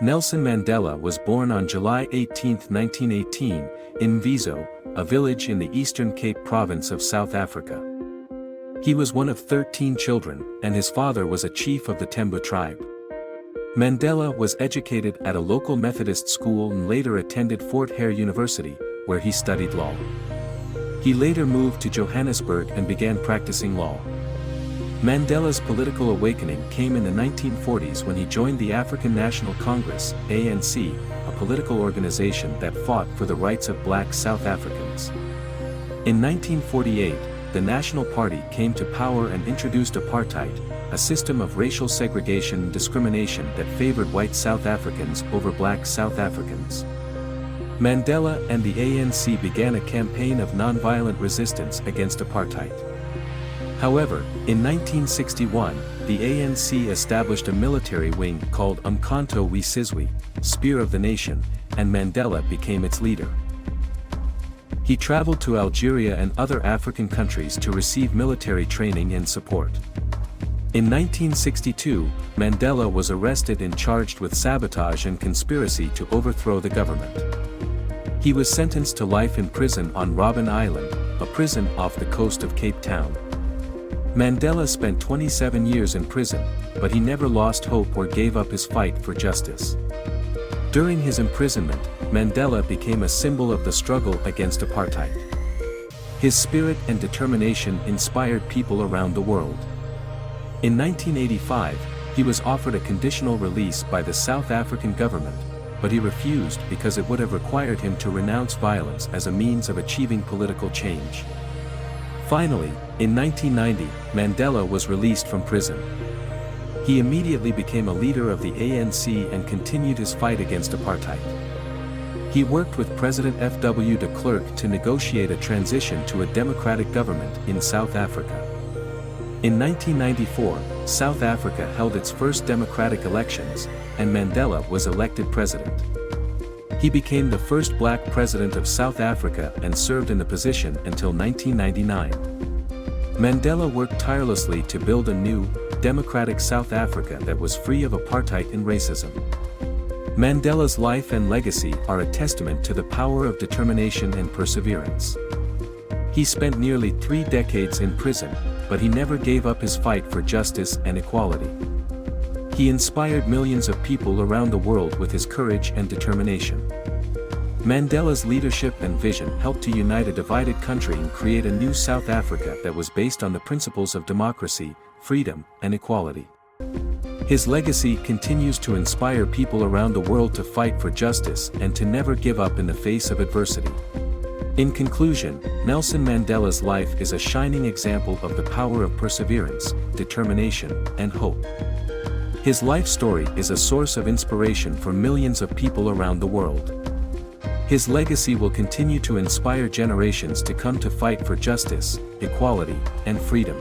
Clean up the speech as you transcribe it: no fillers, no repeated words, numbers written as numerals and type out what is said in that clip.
Nelson Mandela was born on July 18, 1918, in Mvezo, a village in the Eastern Cape province of South Africa. He was one of 13 children, and his father was a chief of the Tembu tribe. Mandela was educated at a local Methodist school and later attended Fort Hare University, where he studied law. He later moved to Johannesburg and began practicing law. Mandela's political awakening came in the 1940s when he joined the African National Congress, ANC, a political organization that fought for the rights of black South Africans. In 1948, the National Party came to power and introduced apartheid, a system of racial segregation and discrimination that favored white South Africans over black South Africans. Mandela and the ANC began a campaign of nonviolent resistance against apartheid. However, in 1961, the ANC established a military wing called Umkhonto we Sizwe, Spear of the Nation, and Mandela became its leader. He traveled to Algeria and other African countries to receive military training and support. In 1962, Mandela was arrested and charged with sabotage and conspiracy to overthrow the government. He was sentenced to life in prison on Robben Island, a prison off the coast of Cape Town. Mandela spent 27 years in prison, but he never lost hope or gave up his fight for justice. During his imprisonment, Mandela became a symbol of the struggle against apartheid. His spirit and determination inspired people around the world. In 1985, he was offered a conditional release by the South African government, but he refused because it would have required him to renounce violence as a means of achieving political change. Finally, in 1990, Mandela was released from prison. He immediately became a leader of the ANC and continued his fight against apartheid. He worked with President F.W. de Klerk to negotiate a transition to a democratic government in South Africa. In 1994, South Africa held its first democratic elections, and Mandela was elected president. He became the first black president of South Africa and served in the position until 1999. Mandela worked tirelessly to build a new, democratic South Africa that was free of apartheid and racism. Mandela's life and legacy are a testament to the power of determination and perseverance. He spent nearly 3 decades in prison, but he never gave up his fight for justice and equality. He inspired millions of people around the world with his courage and determination. Mandela's leadership and vision helped to unite a divided country and create a new South Africa that was based on the principles of democracy, freedom, and equality. His legacy continues to inspire people around the world to fight for justice and to never give up in the face of adversity. In conclusion, Nelson Mandela's life is a shining example of the power of perseverance, determination, and hope. His life story is a source of inspiration for millions of people around the world. His legacy will continue to inspire generations to come to fight for justice, equality, and freedom.